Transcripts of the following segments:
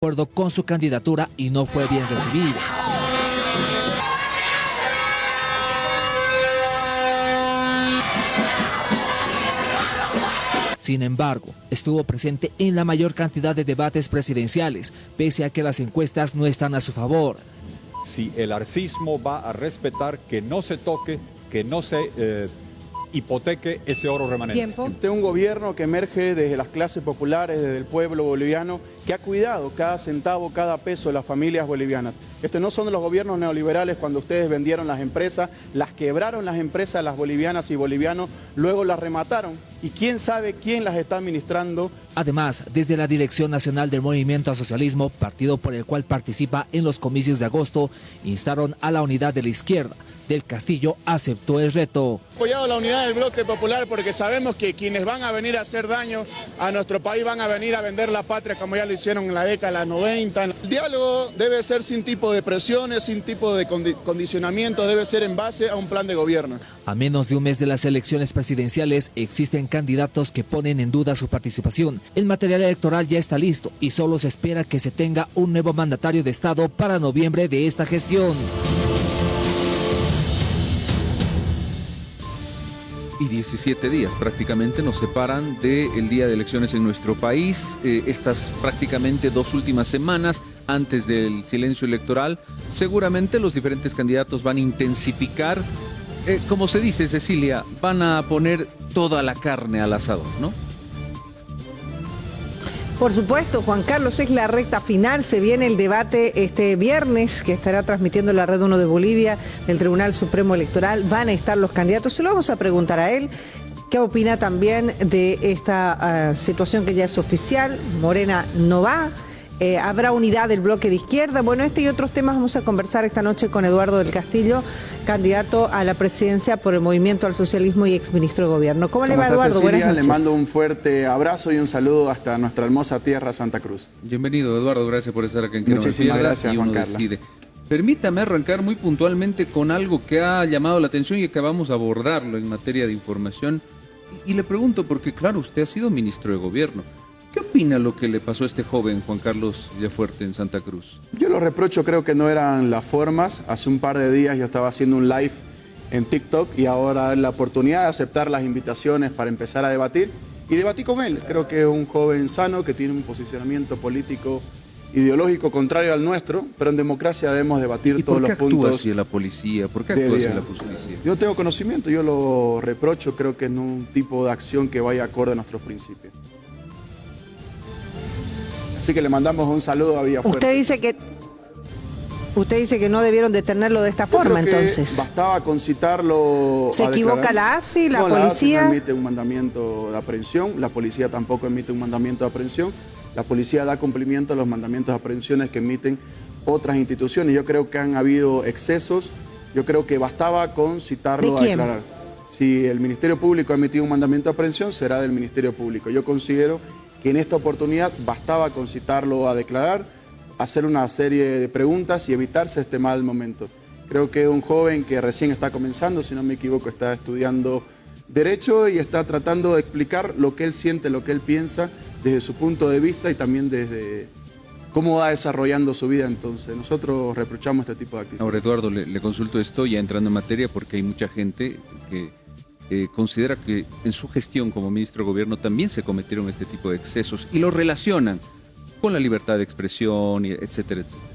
acuerdo con su candidatura y no fue bien recibido. Sin embargo, estuvo presente en la mayor cantidad de debates presidenciales, pese a que las encuestas no están a su favor. Si el arcismo va a respetar que no se toque, que no se hipoteque ese oro remanente. Tiempo. De un gobierno que emerge desde las clases populares, desde el pueblo boliviano, que ha cuidado cada centavo, cada peso de las familias bolivianas. Estos no son los gobiernos neoliberales cuando ustedes vendieron las empresas, las quebraron las empresas, las bolivianas y bolivianos, luego las remataron. Y quién sabe quién las está administrando. Además, desde la Dirección Nacional del Movimiento al Socialismo, partido por el cual participa en los comicios de agosto, instaron a la unidad de la izquierda. Del Castillo aceptó el reto. Apoyado la unidad del bloque popular porque sabemos que quienes van a venir a hacer daño a nuestro país van a venir a vender la patria como ya lo hicieron en la década de los 90. El diálogo debe ser sin tipo de presiones, sin tipo de condicionamiento, debe ser en base a un plan de gobierno. A menos de un mes de las elecciones presidenciales existen candidatos que ponen en duda su participación. El material electoral ya está listo y solo se espera que se tenga un nuevo mandatario de Estado para noviembre de esta gestión. Y 17 días prácticamente nos separan del día de elecciones en nuestro país. Estas prácticamente 2 últimas semanas antes del silencio electoral, seguramente los diferentes candidatos van a intensificar, como se dice, Cecilia, van a poner toda la carne al asador, ¿no? Por supuesto, Juan Carlos, es la recta final, se viene el debate este viernes que estará transmitiendo la Red 1 de Bolivia del Tribunal Supremo Electoral, van a estar los candidatos, se lo vamos a preguntar a él, qué opina también de esta situación que ya es oficial, Morena no va, habrá unidad del bloque de izquierda, bueno, este y otros temas vamos a conversar esta noche con Eduardo del Castillo, candidato a la presidencia por el Movimiento al Socialismo y exministro de Gobierno. ¿Cómo le va, Eduardo? Cecilia? Buenas noches. Le mando un fuerte abrazo y un saludo hasta nuestra hermosa tierra Santa Cruz. Bienvenido, Eduardo, gracias por estar aquí en Muchísimas gracias, Juan Carlos. Permítame arrancar muy puntualmente con algo que ha llamado la atención y que acabamos de abordarlo en materia de información. Y le pregunto, porque claro, usted ha sido ministro de Gobierno. ¿Qué opina lo que le pasó a este joven Juan Carlos Villafuerte en Santa Cruz? Yo lo reprocho, creo que no eran las formas. Hace un par de días yo estaba haciendo un live en TikTok y ahora la oportunidad de aceptar las invitaciones para empezar a debatir. Y debatí con él. Creo que es un joven sano que tiene un posicionamiento político ideológico contrario al nuestro, pero en democracia debemos debatir todos los puntos. ¿Por qué actúa así la policía? ¿Por qué actúa así la justicia? Yo tengo conocimiento, yo lo reprocho, creo que no es un tipo de acción que vaya acorde a nuestros principios. Así que le mandamos un saludo a Villafuerte. Usted dice que no debieron detenerlo de esta forma, entonces. Bastaba con citarlo. ¿Se equivoca la ASFI, la policía? La ASFI no emite un mandamiento de aprehensión, la policía tampoco emite un mandamiento de aprehensión. La policía da cumplimiento a los mandamientos de aprehensiones que emiten otras instituciones. Yo creo que han habido excesos, yo creo que bastaba con citarlo a declarar. Si el Ministerio Público ha emitido un mandamiento de aprehensión, será del Ministerio Público. Yo considero que en esta oportunidad bastaba con citarlo a declarar, hacer una serie de preguntas y evitarse este mal momento. Creo que es un joven que recién está comenzando, si no me equivoco, está estudiando Derecho y está tratando de explicar lo que él siente, lo que él piensa desde su punto de vista y también desde cómo va desarrollando su vida. Entonces, nosotros reprochamos este tipo de actitudes. Ahora, Eduardo, le consulto esto ya entrando en materia porque hay mucha gente que considera que en su gestión como ministro de Gobierno también se cometieron este tipo de excesos y lo relacionan con la libertad de expresión, etcétera, etcétera.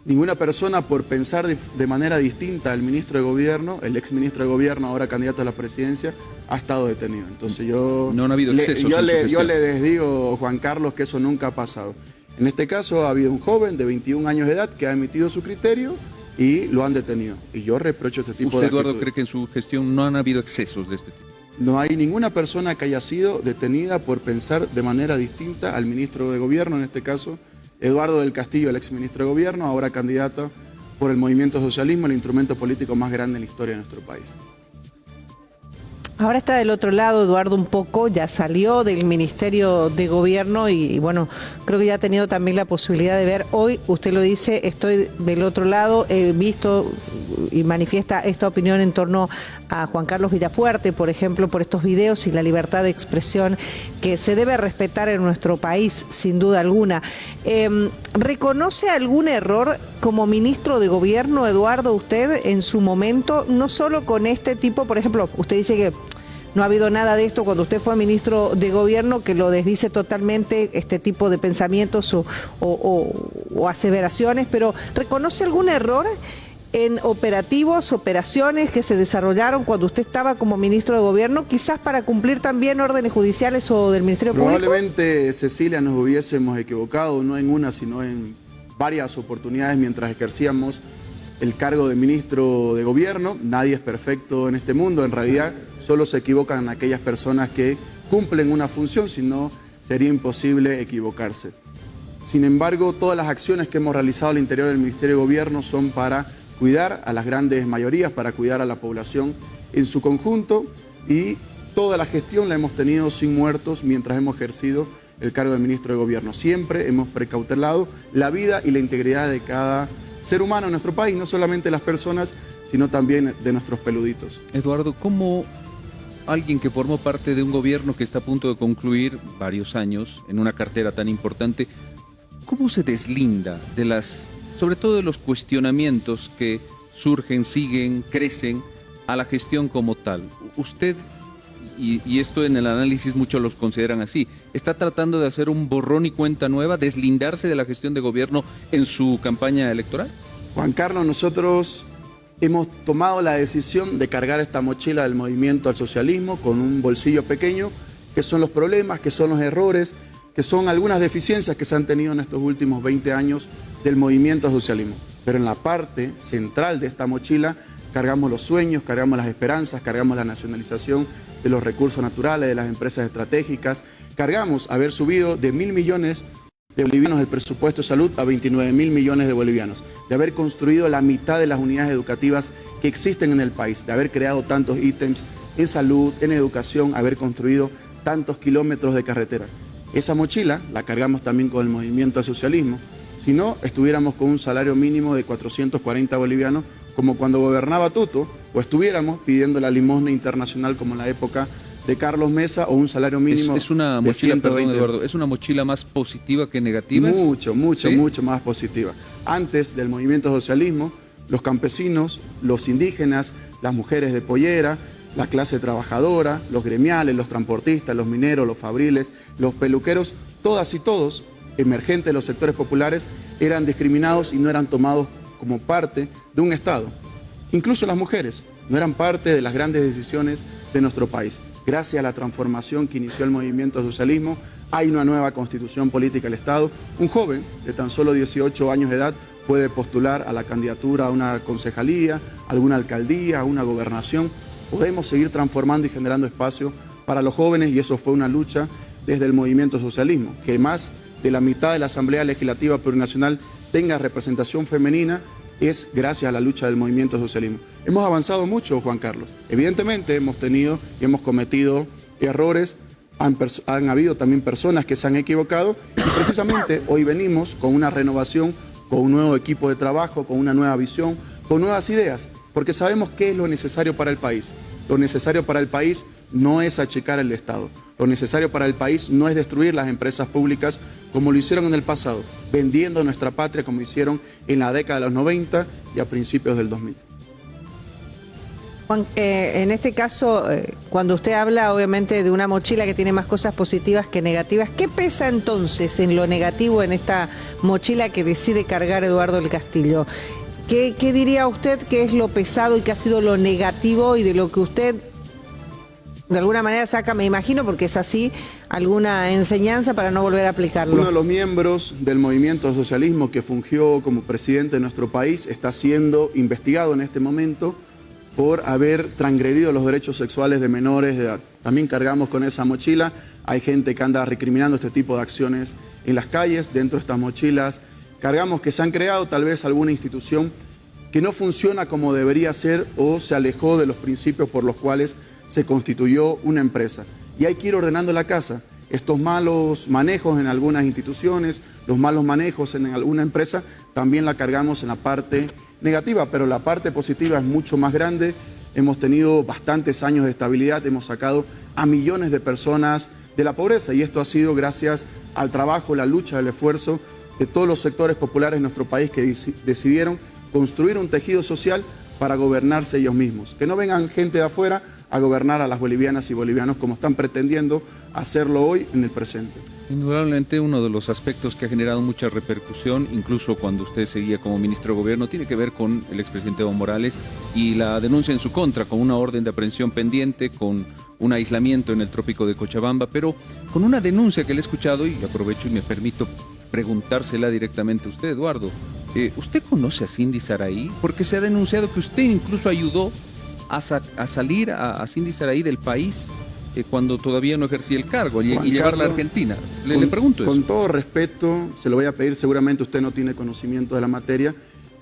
Ninguna persona por pensar de manera distinta al ministro de Gobierno, el ex ministro de Gobierno, ahora candidato a la presidencia, ha estado detenido. Entonces no han habido excesos yo le digo, Juan Carlos, que eso nunca ha pasado. En este caso ha habido un joven de 21 años de edad que ha emitido su criterio y lo han detenido. Y yo reprocho este tipo de actitudes. ¿Usted, Eduardo, cree que en su gestión no han habido excesos de este tipo? No hay ninguna persona que haya sido detenida por pensar de manera distinta al ministro de Gobierno, en este caso, Eduardo del Castillo, el exministro de Gobierno, ahora candidato por el Movimiento Socialismo, el instrumento político más grande en la historia de nuestro país. Ahora está del otro lado, Eduardo, un poco, ya salió del Ministerio de Gobierno y bueno, creo que ya ha tenido también la posibilidad de ver, hoy usted lo dice, estoy del otro lado, he visto y manifiesta esta opinión en torno a Juan Carlos Villafuerte, por ejemplo, por estos videos y la libertad de expresión que se debe respetar en nuestro país, sin duda alguna. ¿Reconoce algún error como ministro de Gobierno, Eduardo, usted en su momento, no solo con este tipo, por ejemplo, usted dice que no ha habido nada de esto cuando usted fue ministro de Gobierno que lo desdice totalmente este tipo de pensamientos o aseveraciones, pero ¿reconoce algún error en operaciones que se desarrollaron cuando usted estaba como ministro de Gobierno, quizás para cumplir también órdenes judiciales o del Ministerio Público? Probablemente, Cecilia, nos hubiésemos equivocado, no en una, sino en varias oportunidades mientras ejercíamos el cargo de ministro de Gobierno. Nadie es perfecto en este mundo, en realidad solo se equivocan aquellas personas que cumplen una función, si no sería imposible equivocarse. Sin embargo, todas las acciones que hemos realizado al interior del Ministerio de Gobierno son para cuidar a las grandes mayorías, para cuidar a la población en su conjunto, y toda la gestión la hemos tenido sin muertos mientras hemos ejercido el cargo de ministro de Gobierno. Siempre hemos precautelado la vida y la integridad de cada ser humano en nuestro país, no solamente las personas, sino también de nuestros peluditos. Eduardo, ¿cómo alguien que formó parte de un gobierno que está a punto de concluir varios años en una cartera tan importante, cómo se deslinda de sobre todo de los cuestionamientos que surgen, siguen, crecen a la gestión como tal? Usted, y esto en el análisis muchos los consideran así, ¿está tratando de hacer un borrón y cuenta nueva, deslindarse de la gestión de gobierno en su campaña electoral? Juan Carlos, nosotros hemos tomado la decisión de cargar esta mochila del movimiento al socialismo con un bolsillo pequeño, que son los problemas, que son los errores, que son algunas deficiencias que se han tenido en estos últimos 20 años del movimiento al socialismo. Pero en la parte central de esta mochila cargamos los sueños, cargamos las esperanzas, cargamos la nacionalización de los recursos naturales, de las empresas estratégicas, cargamos haber subido de 1.000 millones de bolivianos el presupuesto de salud a 29.000 millones de bolivianos, de haber construido la mitad de las unidades educativas que existen en el país, de haber creado tantos ítems en salud, en educación, haber construido tantos kilómetros de carretera. Esa mochila la cargamos también con el movimiento al socialismo. Si no, estuviéramos con un salario mínimo de 440 bolivianos, como cuando gobernaba Tuto, o estuviéramos pidiendo la limosna internacional como en la época de Carlos Mesa, o un salario mínimo es una de mochila, 120. perdón, Eduardo, ¿es una mochila más positiva que negativa? Mucho ¿Sí? más positiva. Antes del movimiento socialismo, los campesinos, los indígenas, las mujeres de pollera, la clase trabajadora, los gremiales, los transportistas, los mineros, los fabriles, los peluqueros, todas y todos, emergentes de los sectores populares, eran discriminados y no eran tomados como parte de un Estado. Incluso las mujeres no eran parte de las grandes decisiones de nuestro país. Gracias a la transformación que inició el movimiento socialismo, hay una nueva constitución política del Estado. Un joven de tan solo 18 años de edad puede postular a la candidatura a una concejalía, a alguna alcaldía, a una gobernación. Podemos seguir transformando y generando espacio para los jóvenes, y eso fue una lucha desde el movimiento socialismo, que más de la mitad de la Asamblea Legislativa Plurinacional tenga representación femenina, es gracias a la lucha del movimiento socialismo. Hemos avanzado mucho, Juan Carlos. Evidentemente hemos tenido y hemos cometido errores, han habido también personas que se han equivocado, y precisamente hoy venimos con una renovación, con un nuevo equipo de trabajo, con una nueva visión, con nuevas ideas, porque sabemos qué es lo necesario para el país. Lo necesario para el país no es achicar el Estado. Lo necesario para el país no es destruir las empresas públicas como lo hicieron en el pasado, vendiendo nuestra patria como hicieron en la década de los 90 y a principios del 2000. Juan, en este caso, cuando usted habla obviamente de una mochila que tiene más cosas positivas que negativas, ¿qué pesa entonces en lo negativo en esta mochila que decide cargar Eduardo del Castillo? ¿Qué diría usted que es lo pesado y que ha sido lo negativo y de lo que usted de alguna manera saca, me imagino, porque es así, alguna enseñanza para no volver a aplicarlo? Uno de los miembros del movimiento socialismo que fungió como presidente de nuestro país está siendo investigado en este momento por haber transgredido los derechos sexuales de menores de edad. También cargamos con esa mochila. Hay gente que anda recriminando este tipo de acciones en las calles. Dentro de estas mochilas cargamos que se han creado tal vez alguna institución que no funciona como debería ser o se alejó de los principios por los cuales se constituyó una empresa. Y hay que ir ordenando la casa. Estos malos manejos en algunas instituciones, los malos manejos en alguna empresa, también la cargamos en la parte negativa, pero la parte positiva es mucho más grande. Hemos tenido bastantes años de estabilidad, hemos sacado a millones de personas de la pobreza y esto ha sido gracias al trabajo, la lucha, el esfuerzo de todos los sectores populares de nuestro país que decidieron construir un tejido social para gobernarse ellos mismos. Que no vengan gente de afuera a gobernar a las bolivianas y bolivianos como están pretendiendo hacerlo hoy en el presente. Indudablemente uno de los aspectos que ha generado mucha repercusión, incluso cuando usted seguía como ministro de Gobierno, tiene que ver con el expresidente Evo Morales y la denuncia en su contra, con una orden de aprehensión pendiente, con un aislamiento en el trópico de Cochabamba, pero con una denuncia que le he escuchado, y aprovecho y me permito preguntársela directamente a usted, Eduardo. ¿Usted conoce a Cindy Saraí? Porque se ha denunciado que usted incluso ayudó a salir a Cindy Saraí del país cuando todavía no ejercía el cargo y llevarla a Argentina. Le pregunto eso. Con todo respeto, se lo voy a pedir, seguramente usted no tiene conocimiento de la materia,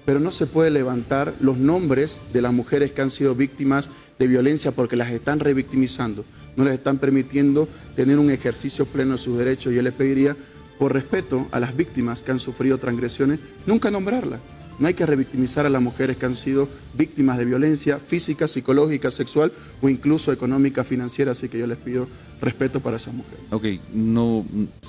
pero no se puede levantar los nombres de las mujeres que han sido víctimas de violencia porque las están revictimizando, no les están permitiendo tener un ejercicio pleno de sus derechos. Yo les pediría, por respeto a las víctimas que han sufrido transgresiones, nunca nombrarlas. No hay que revictimizar a las mujeres que han sido víctimas de violencia física, psicológica, sexual o incluso económica, financiera, así que yo les pido respeto para esas mujeres. Ok, no,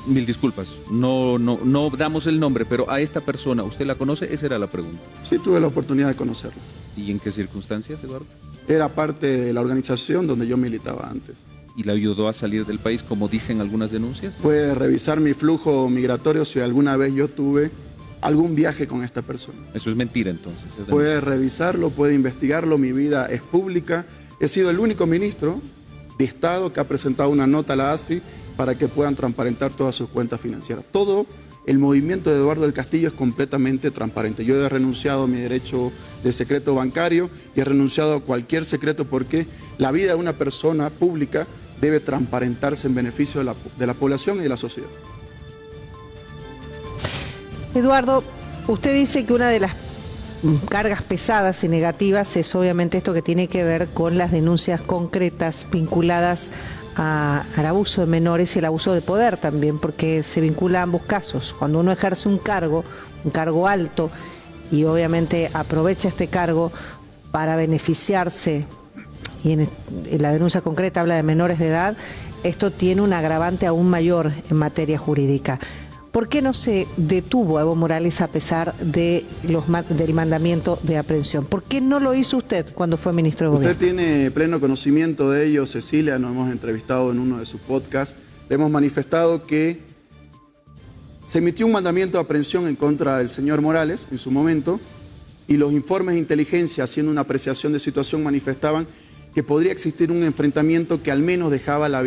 mil disculpas, no damos el nombre, pero a esta persona, ¿usted la conoce? Esa era la pregunta. Sí, tuve la oportunidad de conocerla. ¿Y en qué circunstancias, Eduardo? Era parte de la organización donde yo militaba antes. ¿Y la ayudó a salir del país, como dicen algunas denuncias? Puede revisar mi flujo migratorio si alguna vez yo tuve algún viaje con esta persona. Eso es mentira, entonces. Puede revisarlo, puede investigarlo, mi vida es pública. He sido el único ministro de Estado que ha presentado una nota a la ASFI para que puedan transparentar todas sus cuentas financieras. Todo el movimiento de Eduardo del Castillo es completamente transparente. Yo he renunciado a mi derecho de secreto bancario y he renunciado a cualquier secreto porque la vida de una persona pública debe transparentarse en beneficio de la población y de la sociedad. Eduardo, usted dice que una de las cargas pesadas y negativas es obviamente esto que tiene que ver con las denuncias concretas vinculadas al abuso de menores y el abuso de poder también, porque se vincula a ambos casos. Cuando uno ejerce un cargo alto y obviamente aprovecha este cargo para beneficiarse, y en la denuncia concreta habla de menores de edad, esto tiene un agravante aún mayor en materia jurídica. ¿Por qué no se detuvo a Evo Morales a pesar de del mandamiento de aprehensión? ¿Por qué no lo hizo usted cuando fue ministro de Gobierno? Usted tiene pleno conocimiento de ello, Cecilia, nos hemos entrevistado en uno de sus podcasts. Le hemos manifestado que se emitió un mandamiento de aprehensión en contra del señor Morales en su momento y los informes de inteligencia, haciendo una apreciación de situación, manifestaban que podría existir un enfrentamiento que al menos dejaba la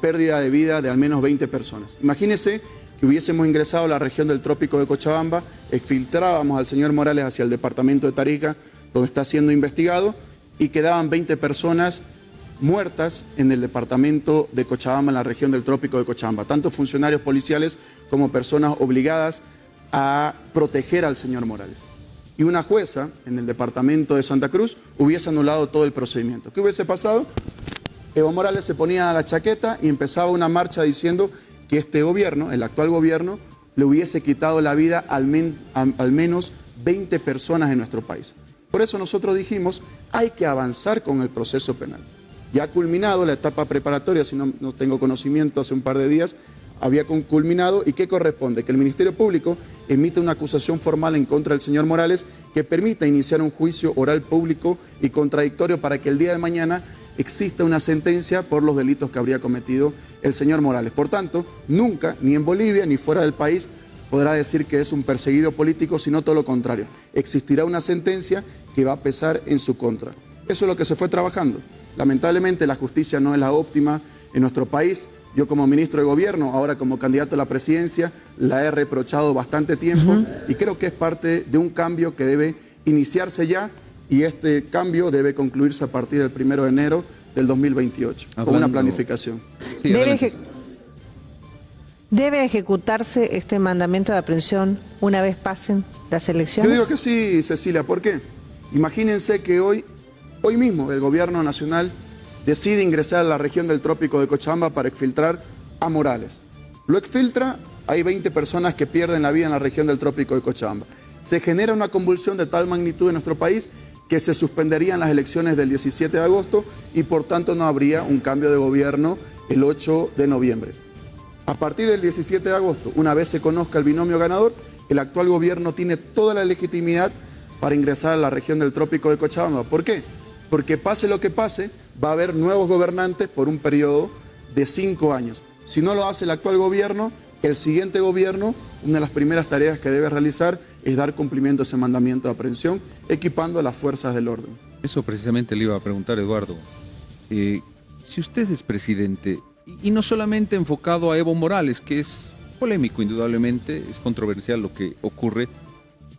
pérdida de vida de al menos 20 personas. Imagínese que hubiésemos ingresado a la región del trópico de Cochabamba, exfiltrábamos al señor Morales hacia el departamento de Tarija, donde está siendo investigado, y quedaban 20 personas muertas en el departamento de Cochabamba, en la región del trópico de Cochabamba, tanto funcionarios policiales como personas obligadas a proteger al señor Morales. Y una jueza en el departamento de Santa Cruz hubiese anulado todo el procedimiento. ¿Qué hubiese pasado? Evo Morales se ponía la chaqueta y empezaba una marcha diciendo que este gobierno, el actual gobierno, le hubiese quitado la vida al menos 20 personas en nuestro país. Por eso nosotros dijimos, hay que avanzar con el proceso penal. Ya ha culminado la etapa preparatoria, si no tengo conocimiento, hace un par de días había culminado. ¿Y qué corresponde? Que el Ministerio Público emita una acusación formal en contra del señor Morales que permita iniciar un juicio oral público y contradictorio para que el día de mañana exista una sentencia por los delitos que habría cometido el señor Morales. Por tanto, nunca, ni en Bolivia ni fuera del país, podrá decir que es un perseguido político, sino todo lo contrario. Existirá una sentencia que va a pesar en su contra. Eso es lo que se fue trabajando. Lamentablemente la justicia no es la óptima en nuestro país. Yo como ministro de Gobierno, ahora como candidato a la presidencia, la he reprochado bastante tiempo y creo que es parte de un cambio que debe iniciarse ya. Y este cambio debe concluirse a partir del 1 de enero del 2028, con una planificación. Sí, ¿Debe ejecutarse este mandamiento de aprehensión una vez pasen las elecciones? Yo digo que sí, Cecilia. ¿Por qué? Imagínense que hoy mismo el Gobierno Nacional decide ingresar a la región del trópico de Cochabamba para exfiltrar a Morales. Lo exfiltra, hay 20 personas que pierden la vida en la región del trópico de Cochabamba. Se genera una convulsión de tal magnitud en nuestro país que se suspenderían las elecciones del 17 de agosto y por tanto no habría un cambio de gobierno el 8 de noviembre. A partir del 17 de agosto, una vez se conozca el binomio ganador, el actual gobierno tiene toda la legitimidad para ingresar a la región del trópico de Cochabamba. ¿Por qué? Porque pase lo que pase, va a haber nuevos gobernantes por un periodo de 5 años. Si no lo hace el actual gobierno, el siguiente gobierno, una de las primeras tareas que debe realizar es dar cumplimiento a ese mandamiento de aprehensión, equipando a las fuerzas del orden. Eso precisamente le iba a preguntar, Eduardo. Si usted es presidente, y no solamente enfocado a Evo Morales, que es polémico indudablemente, es controversial lo que ocurre,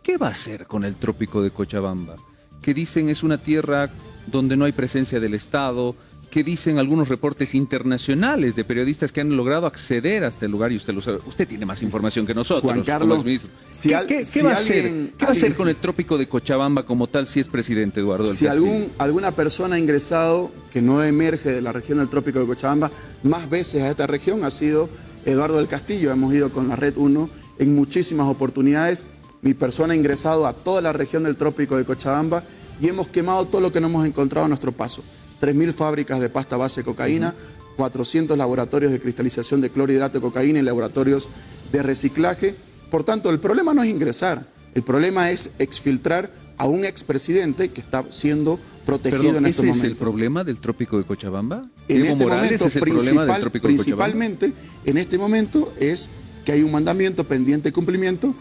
¿qué va a hacer con el trópico de Cochabamba? Que dicen es una tierra donde no hay presencia del Estado, que dicen algunos reportes internacionales de periodistas que han logrado acceder a este lugar, y usted lo sabe, usted tiene más información que nosotros. Juan Carlos, ¿Qué va a hacer con el trópico de Cochabamba como tal si es presidente, Eduardo? Si alguna persona ha ingresado que no emerge de la región del trópico de Cochabamba más veces a esta región ha sido Eduardo del Castillo. Hemos ido con la Red 1 en muchísimas oportunidades. Mi persona ha ingresado a toda la región del trópico de Cochabamba y hemos quemado todo lo que no hemos encontrado a nuestro paso. 3.000 fábricas de pasta base de cocaína, 400 laboratorios de cristalización de clorhidrato de cocaína y laboratorios de reciclaje. Por tanto, el problema no es ingresar, el problema es exfiltrar a un expresidente que está siendo protegido en estos momentos. ¿Ese es el problema del trópico de Cochabamba? En este momento, ¿es el problema del trópico de Cochabamba? Principalmente, en este momento es que hay un mandamiento pendiente de cumplimiento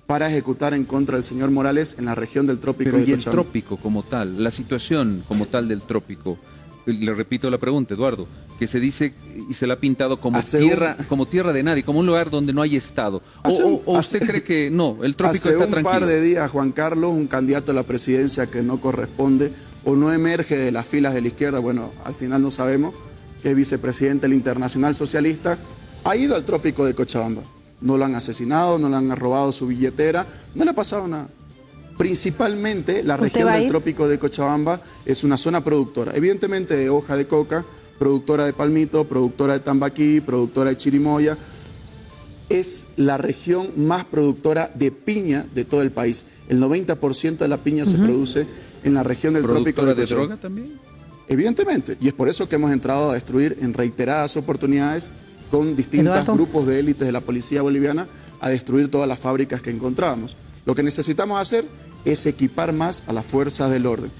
para ejecutar en contra del señor Morales en la región del trópico de Cochabamba. ¿Y el trópico como tal, la situación como tal del trópico? Le repito la pregunta, Eduardo, que se dice y se la ha pintado como tierra de nadie, como un lugar donde no hay Estado. ¿O usted cree que no, el trópico está tranquilo? Hace un par de días, Juan Carlos, un candidato a la presidencia que no corresponde o no emerge de las filas de la izquierda, bueno, al final no sabemos, que es vicepresidente del Internacional Socialista, ha ido al trópico de Cochabamba. No lo han asesinado, no le han robado su billetera, no le ha pasado nada. Principalmente la región del trópico de Cochabamba es una zona productora, evidentemente de hoja de coca, productora de palmito, productora de tambaquí, productora de chirimoya. Es la región más productora de piña de todo el país. El 90% de la piña se produce en la región del trópico de Cochabamba. ¿Productora de droga también? Evidentemente, y es por eso que hemos entrado a destruir en reiteradas oportunidades con distintos grupos de élites de la policía boliviana a destruir todas las fábricas que encontrábamos. Lo que necesitamos hacer es equipar más a las fuerzas del orden.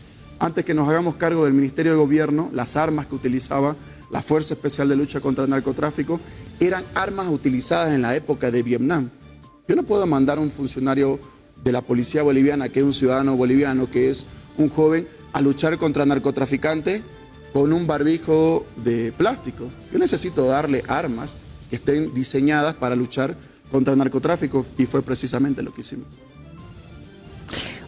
Antes que nos hagamos cargo del Ministerio de Gobierno, las armas que utilizaba la Fuerza Especial de Lucha contra el Narcotráfico eran armas utilizadas en la época de Vietnam. Yo no puedo mandar a un funcionario de la policía boliviana, que es un ciudadano boliviano, que es un joven, a luchar contra narcotraficantes con un barbijo de plástico. Yo necesito darle armas que estén diseñadas para luchar contra el narcotráfico y fue precisamente lo que hicimos.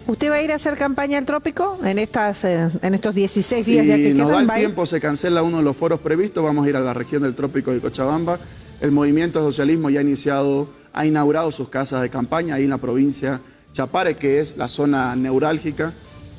¿Usted va a ir a hacer campaña al trópico en estos 16 días ya que quedan? Si nos da el tiempo, se cancela uno de los foros previstos, vamos a ir a la región del trópico de Cochabamba. El movimiento socialismo ya ha inaugurado sus casas de campaña ahí en la provincia Chapare, que es la zona neurálgica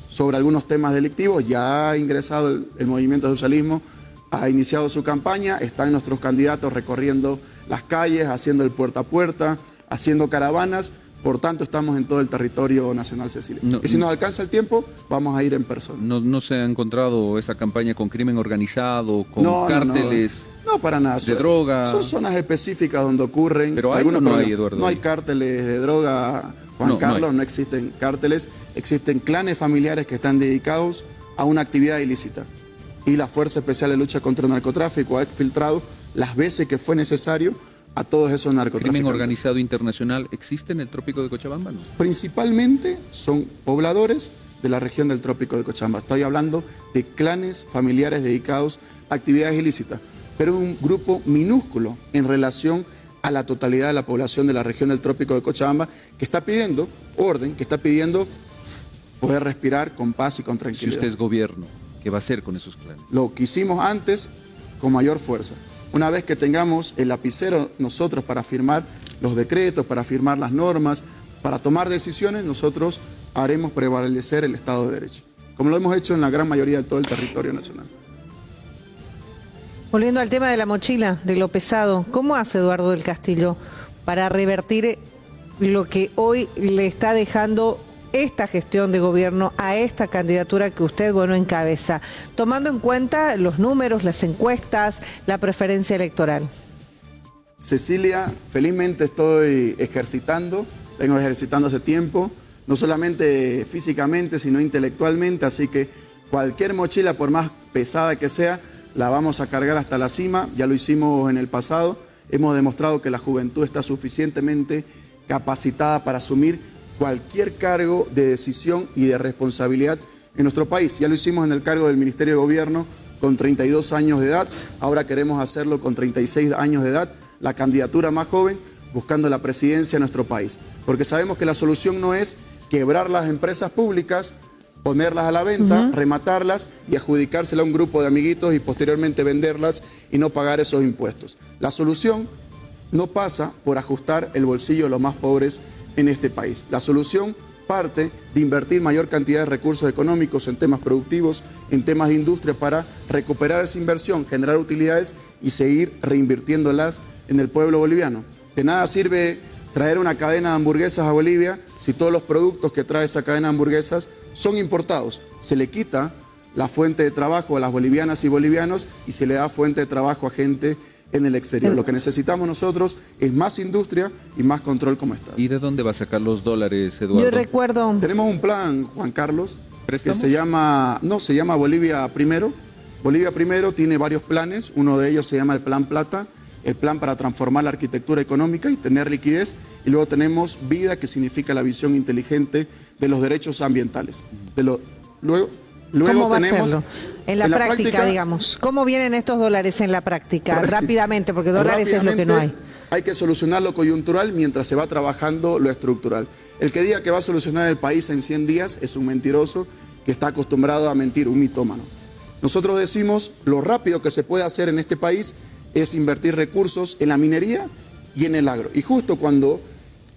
sobre algunos temas delictivos. Ya ha ingresado el movimiento socialismo, ha iniciado su campaña, están nuestros candidatos recorriendo las calles, haciendo el puerta a puerta, haciendo caravanas. Por tanto, estamos en todo el territorio nacional, Cecilia. Y si nos alcanza el tiempo, vamos a ir en persona. ¿No se ha encontrado esa campaña con crimen organizado, con cárteles? No, para nada. ¿De droga? Son zonas específicas donde ocurren. Pero hay algunos no hay, Eduardo. No hay cárteles de droga, Juan Carlos, no existen cárteles. Existen clanes familiares que están dedicados a una actividad ilícita. Y la Fuerza Especial de Lucha contra el Narcotráfico ha exfiltrado las veces que fue necesario a todos esos narcotraficantes. ¿Crimen organizado internacional existe en el trópico de Cochabamba? ¿No? Principalmente son pobladores de la región del trópico de Cochabamba. Estoy hablando de clanes familiares dedicados a actividades ilícitas, pero es un grupo minúsculo en relación a la totalidad de la población de la región del trópico de Cochabamba que está pidiendo orden, que está pidiendo poder respirar con paz y con tranquilidad. Si usted es gobierno, ¿qué va a hacer con esos clanes? Lo que hicimos antes con mayor fuerza. Una vez que tengamos el lapicero nosotros para firmar los decretos, para firmar las normas, para tomar decisiones, nosotros haremos prevalecer el Estado de Derecho, como lo hemos hecho en la gran mayoría de todo el territorio nacional. Volviendo al tema de la mochila, de lo pesado, ¿cómo hace Eduardo del Castillo para revertir lo que hoy le está dejando esta gestión de gobierno a esta candidatura que usted, encabeza, tomando en cuenta los números, las encuestas, la preferencia electoral? Cecilia, felizmente estoy vengo ejercitando hace tiempo, no solamente físicamente, sino intelectualmente, así que cualquier mochila, por más pesada que sea, la vamos a cargar hasta la cima. Ya lo hicimos en el pasado, hemos demostrado que la juventud está suficientemente capacitada para asumir cualquier cargo de decisión y de responsabilidad en nuestro país. Ya lo hicimos en el cargo del Ministerio de Gobierno con 32 años de edad, ahora queremos hacerlo con 36 años de edad, la candidatura más joven, buscando la presidencia de nuestro país. Porque sabemos que la solución no es quebrar las empresas públicas, ponerlas a la venta, rematarlas y adjudicársela a un grupo de amiguitos y posteriormente venderlas y no pagar esos impuestos. La solución no pasa por ajustar el bolsillo de los más pobres en este país. La solución parte de invertir mayor cantidad de recursos económicos en temas productivos, en temas de industria para recuperar esa inversión, generar utilidades y seguir reinvirtiéndolas en el pueblo boliviano. De nada sirve traer una cadena de hamburguesas a Bolivia si todos los productos que trae esa cadena de hamburguesas son importados. Se le quita la fuente de trabajo a las bolivianas y bolivianos y se le da fuente de trabajo a gente en el exterior. Lo que necesitamos nosotros es más industria y más control como Estado. ¿Y de dónde va a sacar los dólares, Eduardo? Yo recuerdo... Tenemos un plan, Juan Carlos, ¿Préstamos? que se llama Bolivia Primero. Bolivia Primero tiene varios planes, uno de ellos se llama el Plan Plata, el plan para transformar la arquitectura económica y tener liquidez, y luego tenemos Vida, que significa la visión inteligente de los derechos ambientales. Luego ¿Cómo va tenemos... a hacerlo? En la práctica, digamos. ¿Cómo vienen estos dólares en la práctica? Rápidamente, porque dólares es lo que no hay. Hay que solucionar lo coyuntural mientras se va trabajando lo estructural. El que diga que va a solucionar el país en 100 días es un mentiroso que está acostumbrado a mentir, un mitómano. Nosotros decimos lo rápido que se puede hacer en este país es invertir recursos en la minería y en el agro. Y justo cuando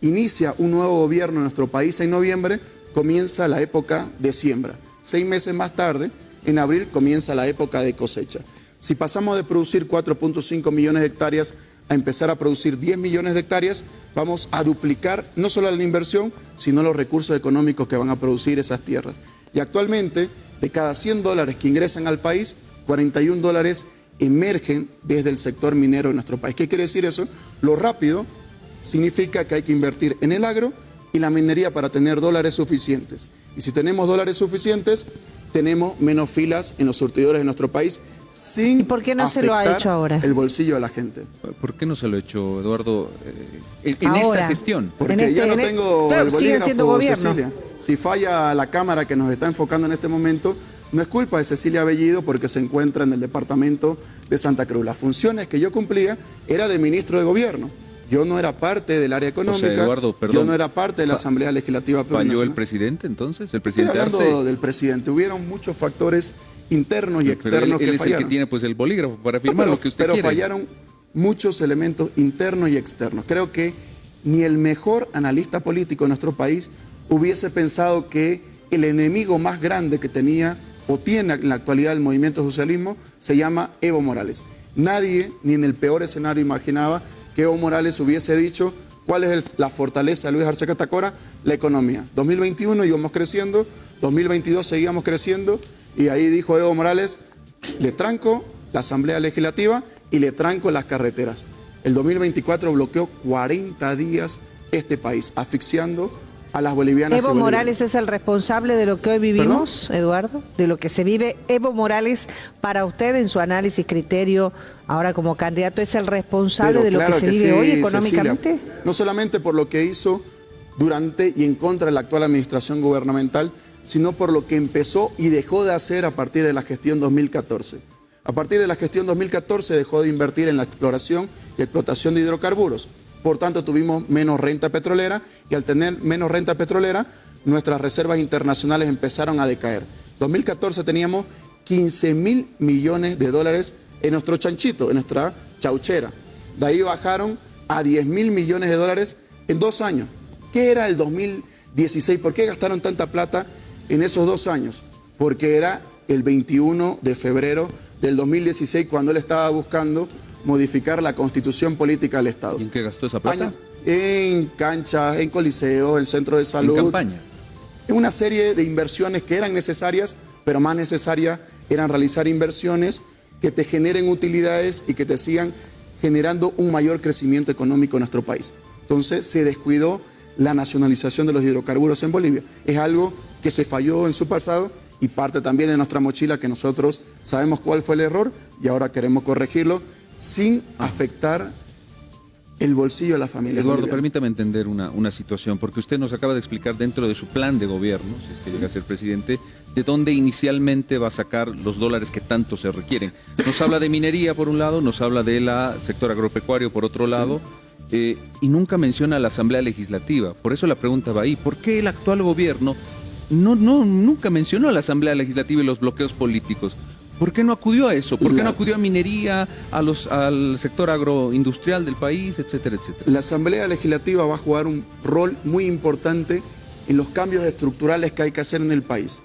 inicia un nuevo gobierno en nuestro país en noviembre, comienza la época de siembra. 6 meses más tarde, en abril, comienza la época de cosecha. Si pasamos de producir 4.5 millones de hectáreas a empezar a producir 10 millones de hectáreas, vamos a duplicar no solo la inversión, sino los recursos económicos que van a producir esas tierras. Y actualmente, de cada 100 dólares que ingresan al país, 41 dólares emergen desde el sector minero de nuestro país. ¿Qué quiere decir eso? Lo rápido significa que hay que invertir en el agro y la minería para tener dólares suficientes. Y si tenemos dólares suficientes, tenemos menos filas en los surtidores de nuestro país sin ¿Y por qué no se lo ha hecho ahora? El bolsillo de la gente. ¿Por qué no se lo ha hecho, Eduardo, en esta gestión? Porque yo no tengo el siguen siendo bolígrafo, gobierno. Cecilia. Si falla la cámara que nos está enfocando en este momento, no es culpa de Cecilia Bellido porque se encuentra en el departamento de Santa Cruz. Las funciones que yo cumplía era de ministro de gobierno. Yo no era parte del área económica, O sea, Eduardo, perdón, yo no era parte de la Asamblea Legislativa Plurinacional. ¿Falló el presidente entonces? ¿El Estoy presidente hablando Arce? del presidente. Hubieron muchos factores internos y Pero externos él que es fallaron. el que tiene pues el bolígrafo para firmar lo que usted pero quiere. fallaron muchos elementos internos y externos. Creo que ni el mejor analista político de nuestro país hubiese pensado que el enemigo más grande que tenía o tiene en la actualidad el movimiento socialismo se llama Evo Morales. Nadie, ni en el peor escenario, imaginaba que Evo Morales hubiese dicho cuál es la fortaleza de Luis Arce Catacora, la economía. 2021 íbamos creciendo, 2022 seguíamos creciendo y ahí dijo Evo Morales, le tranco la Asamblea Legislativa y le tranco las carreteras. El 2024 bloqueó 40 días este país, asfixiando a las bolivianas. ¿Evo Morales es el responsable de lo que hoy vivimos, ¿perdón? Eduardo? De lo que se vive. ¿Evo Morales, para usted, en su análisis, criterio, ahora como candidato, es el responsable de lo que se vive hoy económicamente? Cecilia, no solamente por lo que hizo durante y en contra de la actual administración gubernamental, sino por lo que empezó y dejó de hacer a partir de la gestión 2014. A partir de la gestión 2014 dejó de invertir en la exploración y explotación de hidrocarburos. Por tanto, tuvimos menos renta petrolera y al tener menos renta petrolera, nuestras reservas internacionales empezaron a decaer. En 2014 teníamos 15.000 millones de dólares en nuestro chanchito, en nuestra chauchera. De ahí bajaron a 10.000 millones de dólares en 2 años. ¿Qué era el 2016? ¿Por qué gastaron tanta plata en esos 2 años? Porque era el 21 de febrero del 2016 cuando él estaba buscando modificar la constitución política del Estado. ¿Y en qué gastó esa plata? En canchas, en coliseos, en centros de salud. En campaña. En una serie de inversiones que eran necesarias, pero más necesarias eran realizar inversiones que te generen utilidades y que te sigan generando un mayor crecimiento económico en nuestro país. Entonces se descuidó la nacionalización de los hidrocarburos en Bolivia. Es algo que se falló en su pasado y parte también de nuestra mochila, que nosotros sabemos cuál fue el error y ahora queremos corregirlo sin afectar el bolsillo de la familia. Eduardo, permítame entender una situación, porque usted nos acaba de explicar dentro de su plan de gobierno, si es que llega a ser presidente, de dónde inicialmente va a sacar los dólares que tanto se requieren. Nos habla de minería por un lado, nos habla del sector agropecuario por otro lado, y nunca menciona la Asamblea Legislativa. Por eso la pregunta va ahí, ¿por qué el actual gobierno nunca mencionó a la Asamblea Legislativa y los bloqueos políticos? ¿Por qué no acudió a eso? ¿Por qué no acudió a minería, al sector agroindustrial del país, etcétera, etcétera? La Asamblea Legislativa va a jugar un rol muy importante en los cambios estructurales que hay que hacer en el país.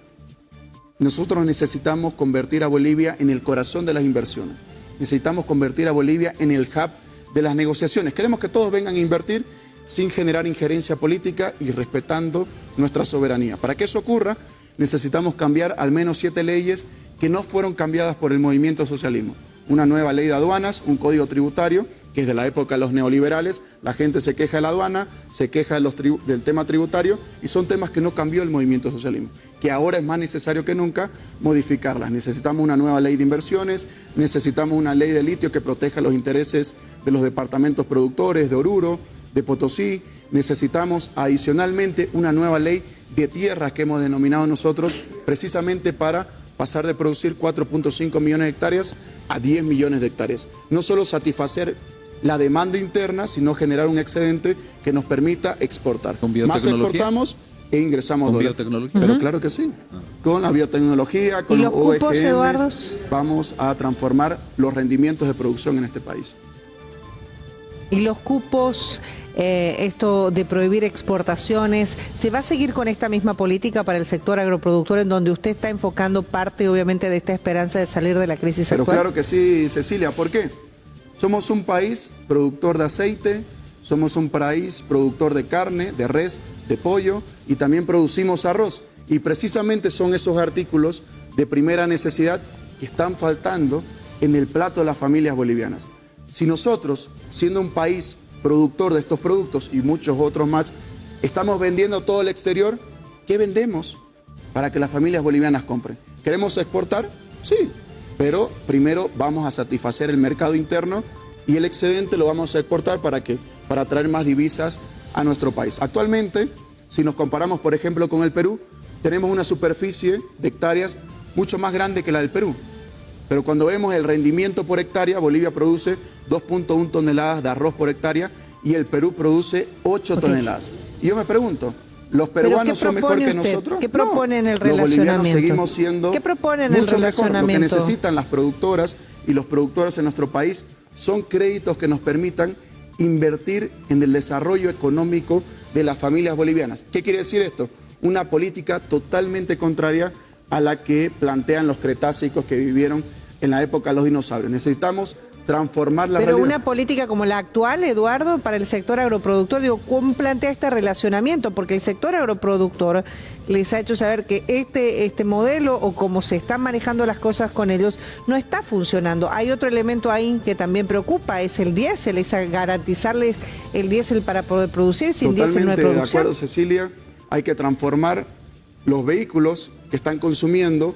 Nosotros necesitamos convertir a Bolivia en el corazón de las inversiones. Necesitamos convertir a Bolivia en el hub de las negociaciones. Queremos que todos vengan a invertir sin generar injerencia política y respetando nuestra soberanía. Para que eso ocurra, necesitamos cambiar al menos 7 leyes que no fueron cambiadas por el movimiento socialismo. Una nueva ley de aduanas, un código tributario, que es de la época de los neoliberales. La gente se queja de la aduana, se queja del tema tributario, y son temas que no cambió el movimiento socialismo, que ahora es más necesario que nunca modificarlas. Necesitamos una nueva ley de inversiones, necesitamos una ley de litio que proteja los intereses de los departamentos productores de Oruro, de Potosí. Necesitamos adicionalmente una nueva ley de tierras que hemos denominado nosotros precisamente para pasar de producir 4.5 millones de hectáreas a 10 millones de hectáreas. No solo satisfacer la demanda interna, sino generar un excedente que nos permita exportar. Más exportamos e ingresamos dólares. ¿Con biotecnología? Pero claro que sí. Con la biotecnología, con los cupos, Eduardo, vamos a transformar los rendimientos de producción en este país. Y los cupos, esto de prohibir exportaciones, ¿se va a seguir con esta misma política para el sector agroproductor en donde usted está enfocando parte, obviamente, de esta esperanza de salir de la crisis actual? Pero claro que sí, Cecilia. ¿Por qué? Somos un país productor de aceite, somos un país productor de carne, de res, de pollo, y también producimos arroz. Y precisamente son esos artículos de primera necesidad que están faltando en el plato de las familias bolivianas. Si nosotros, siendo un país productor de estos productos y muchos otros más, estamos vendiendo todo el exterior, ¿qué vendemos para que las familias bolivianas compren? ¿Queremos exportar? Sí, pero primero vamos a satisfacer el mercado interno y el excedente lo vamos a exportar ¿para qué? Para traer más divisas a nuestro país. Actualmente, si nos comparamos, por ejemplo, con el Perú, tenemos una superficie de hectáreas mucho más grande que la del Perú. Pero cuando vemos el rendimiento por hectárea, Bolivia produce 2.1 toneladas de arroz por hectárea y el Perú produce 8 toneladas. Y yo me pregunto, ¿los peruanos son mejor que nosotros? ¿Qué propone en el relacionamiento? Los bolivianos seguimos siendo mucho mejor. Lo que necesitan las productoras y los productores en nuestro país son créditos que nos permitan invertir en el desarrollo económico de las familias bolivianas. ¿Qué quiere decir esto? Una política totalmente contraria a la que plantean los cretácicos que vivieron en la época de los dinosaurios. Necesitamos transformar la realidad. Pero una política como la actual, Eduardo, para el sector agroproductor, digo, ¿cómo plantea este relacionamiento? Porque el sector agroproductor les ha hecho saber que este modelo o cómo se están manejando las cosas con ellos no está funcionando. Hay otro elemento ahí que también preocupa, es el diésel, es garantizarles el diésel para poder producir, sin diésel no hay producción. Totalmente de acuerdo, Cecilia, hay que transformar los vehículos que están consumiendo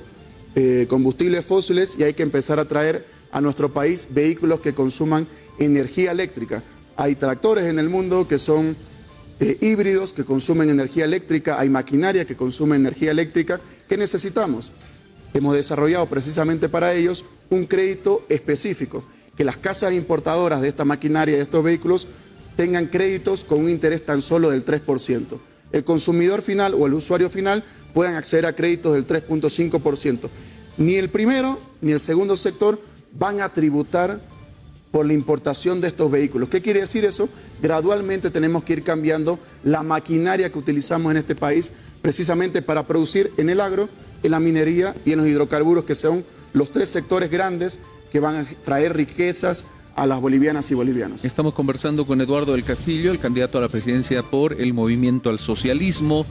combustibles fósiles y hay que empezar a traer a nuestro país vehículos que consuman energía eléctrica. Hay tractores en el mundo que son híbridos, que consumen energía eléctrica, hay maquinaria que consume energía eléctrica. ¿Qué necesitamos? Hemos desarrollado precisamente para ellos un crédito específico, que las casas importadoras de esta maquinaria, de estos vehículos, tengan créditos con un interés tan solo del 3%. El consumidor final o el usuario final puedan acceder a créditos del 3.5%. Ni el primero ni el segundo sector van a tributar por la importación de estos vehículos. ¿Qué quiere decir eso? Gradualmente tenemos que ir cambiando la maquinaria que utilizamos en este país precisamente para producir en el agro, en la minería y en los hidrocarburos, que son los 3 sectores grandes que van a traer riquezas a las bolivianas y bolivianos. Estamos conversando con Eduardo del Castillo, el candidato a la presidencia por el Movimiento al Socialismo.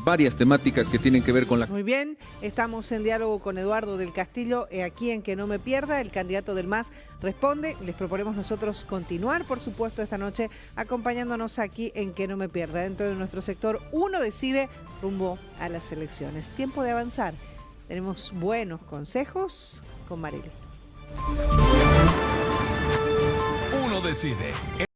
Varias temáticas que tienen que ver con la... Muy bien, estamos en diálogo con Eduardo del Castillo, aquí en Que No Me Pierda, el candidato del MAS responde. Les proponemos nosotros continuar, por supuesto, esta noche acompañándonos aquí en Que No Me Pierda. Dentro de nuestro sector, uno decide rumbo a las elecciones. Tiempo de avanzar. Tenemos buenos consejos con Marily. Uno decide.